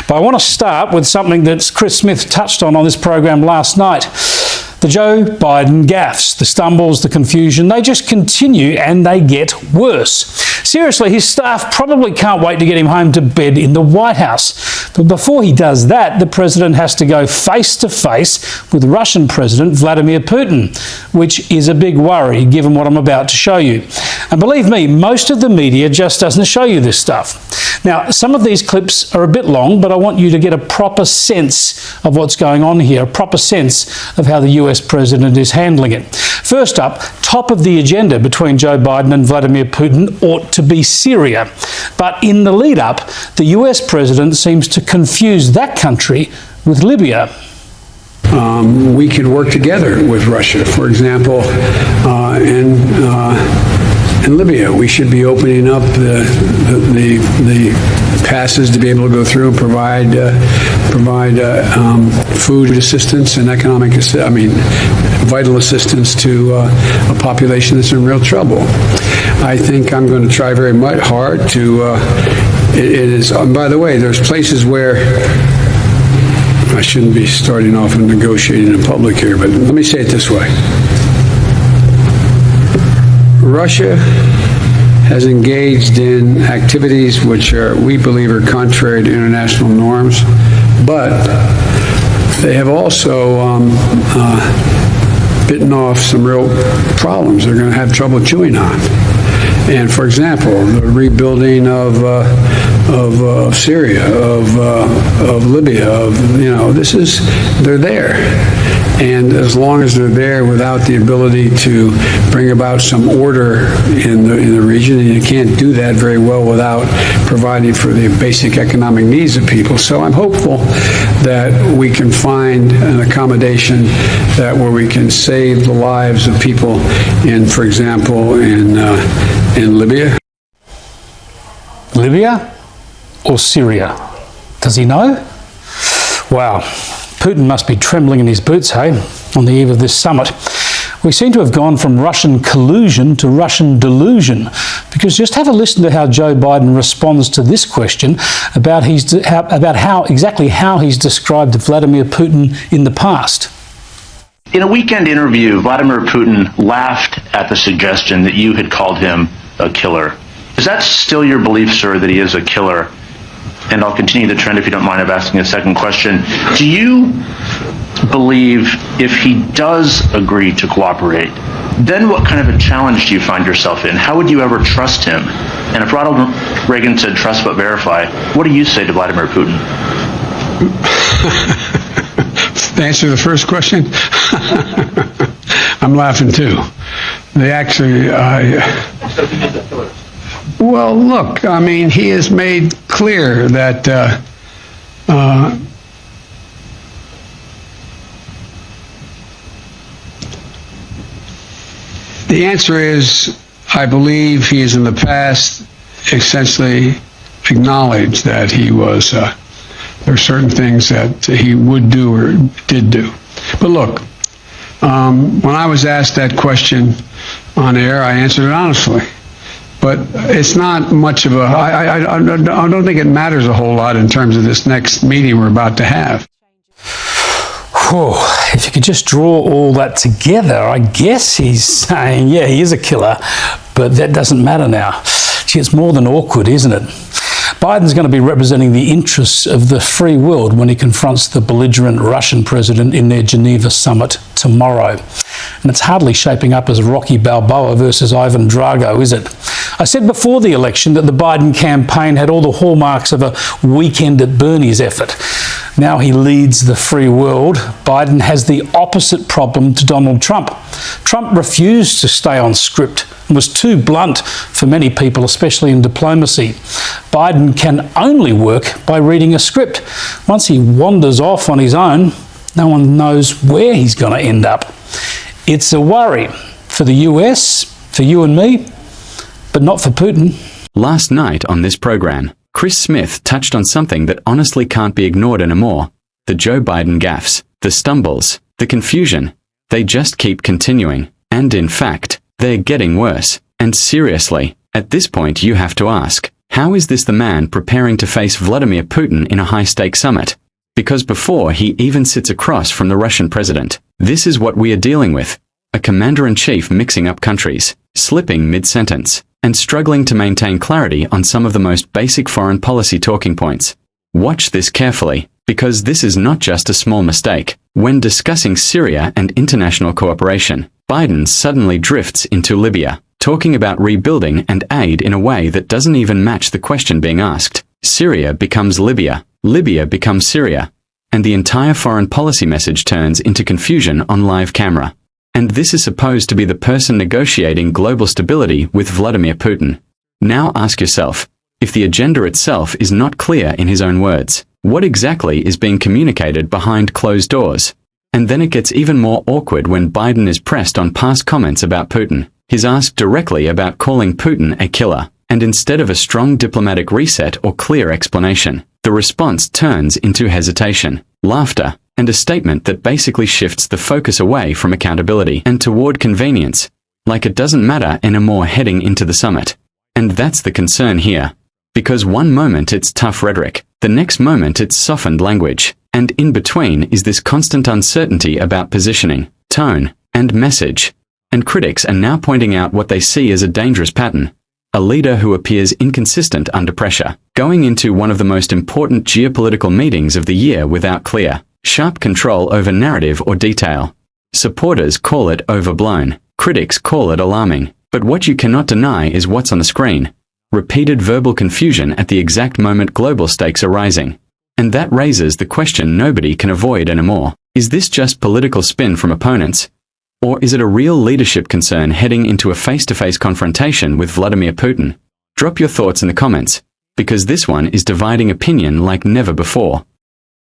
But I want to start with something that Chris Smith touched on this program last night. The Joe Biden gaffes, the stumbles, the confusion, they just continue and they get worse. Seriously, his staff probably can't wait to get him home to bed in the White House. But before he does that, the president has to go face to face with Russian President Vladimir Putin, which is a big worry given what I'm about to show you. And believe me, most of the media just doesn't show you this stuff. Now, some of these clips are a bit long, but I want you to get a proper sense of what's going on here, a proper sense of how the US president is handling it. First up, top of the agenda between Joe Biden and Vladimir Putin ought to be Syria. But in the lead up, the US president seems to confuse that country with Libya. We could work together with Russia, for example, in Libya. We should be opening up the passes to be able to go through and provide food assistance and vital assistance to a population that's in real trouble. I think I'm going to try very hard to. And by the way, there's places where. I shouldn't be starting off and negotiating in public here, but let me say it this way. Russia has engaged in activities which we believe are contrary to international norms, but they have also bitten off some real problems they're going to have trouble chewing on. And for example, the rebuilding of Syria, of Libya, they're there. And as long as they're there without the ability to bring about some order in the region, and you can't do that very well without providing for the basic economic needs of people. So I'm hopeful that we can find an accommodation where we can save the lives of people for example, in Libya. Libya or Syria? Does he know? Wow, Putin must be trembling in his boots, hey, on the eve of this summit. We seem to have gone from Russian collusion to Russian delusion, because just have a listen to how Joe Biden responds to this question about exactly how he's described Vladimir Putin in the past. In a weekend interview, Vladimir Putin laughed at the suggestion that you had called him a killer. Is that still your belief, sir, that he is a killer? And I'll continue the trend if you don't mind of asking a second question. Do you believe if he does agree to cooperate, then what kind of a challenge do you find yourself in? How would you ever trust him? And if Ronald Reagan said trust but verify, what do you say to Vladimir Putin? To answer the first question, I'm laughing too. They actually, well, look, I mean, he has made clear that the answer is, I believe he has in the past essentially acknowledged that he was, there are certain things that he would do or did do. But look, when I was asked that question on air, I answered it honestly. But it's not much of a, I don't think it matters a whole lot in terms of this next meeting we're about to have. Whew. If you could just draw all that together, I guess he's saying, yeah, he is a killer, but that doesn't matter now. Gee, it's more than awkward, isn't it? Biden's going to be representing the interests of the free world when he confronts the belligerent Russian president in their Geneva summit tomorrow. And it's hardly shaping up as Rocky Balboa versus Ivan Drago, is it? I said before the election that the Biden campaign had all the hallmarks of a weekend at Bernie's effort. Now he leads the free world. Biden has the opposite problem to Donald Trump. Trump refused to stay on script and was too blunt for many people, especially in diplomacy. Biden can only work by reading a script. Once he wanders off on his own, no one knows where he's going to end up. It's a worry for the US, for you and me, but not for Putin. Last night on this program, Chris Smith touched on something that honestly can't be ignored anymore. The Joe Biden gaffes, the stumbles, the confusion. They just keep continuing. And in fact, they're getting worse. And seriously, at this point you have to ask, How is this the man preparing to face Vladimir Putin in a high-stakes summit? Because before he even sits across from the Russian president, this is what we are dealing with. A commander-in-chief mixing up countries, slipping mid-sentence, and struggling to maintain clarity on some of the most basic foreign policy talking points. Watch this carefully, because this is not just a small mistake. When discussing Syria and international cooperation, Biden suddenly drifts into Libya, talking about rebuilding and aid in a way that doesn't even match the question being asked. Syria becomes Libya, Libya becomes Syria, and the entire foreign policy message turns into confusion on live camera. And this is supposed to be the person negotiating global stability with Vladimir Putin. Now ask yourself, if the agenda itself is not clear in his own words, what exactly is being communicated behind closed doors? And then it gets even more awkward when Biden is pressed on past comments about Putin. He's asked directly about calling Putin a killer, and instead of a strong diplomatic reset or clear explanation, the response turns into hesitation, laughter, and a statement that basically shifts the focus away from accountability and toward convenience, like it doesn't matter anymore heading into the summit. And that's the concern here. Because one moment it's tough rhetoric, the next moment it's softened language, and in between is this constant uncertainty about positioning, tone, and message. And critics are now pointing out what they see as a dangerous pattern. A leader who appears inconsistent under pressure, going into one of the most important geopolitical meetings of the year without clear, sharp control over narrative or detail. Supporters call it overblown, critics call it alarming, but what you cannot deny is what's on the screen. Repeated verbal confusion at the exact moment global stakes are rising. And that raises the question nobody can avoid anymore. Is this just political spin from opponents? Or is it a real leadership concern heading into a face-to-face confrontation with Vladimir Putin? Drop your thoughts in the comments, because this one is dividing opinion like never before.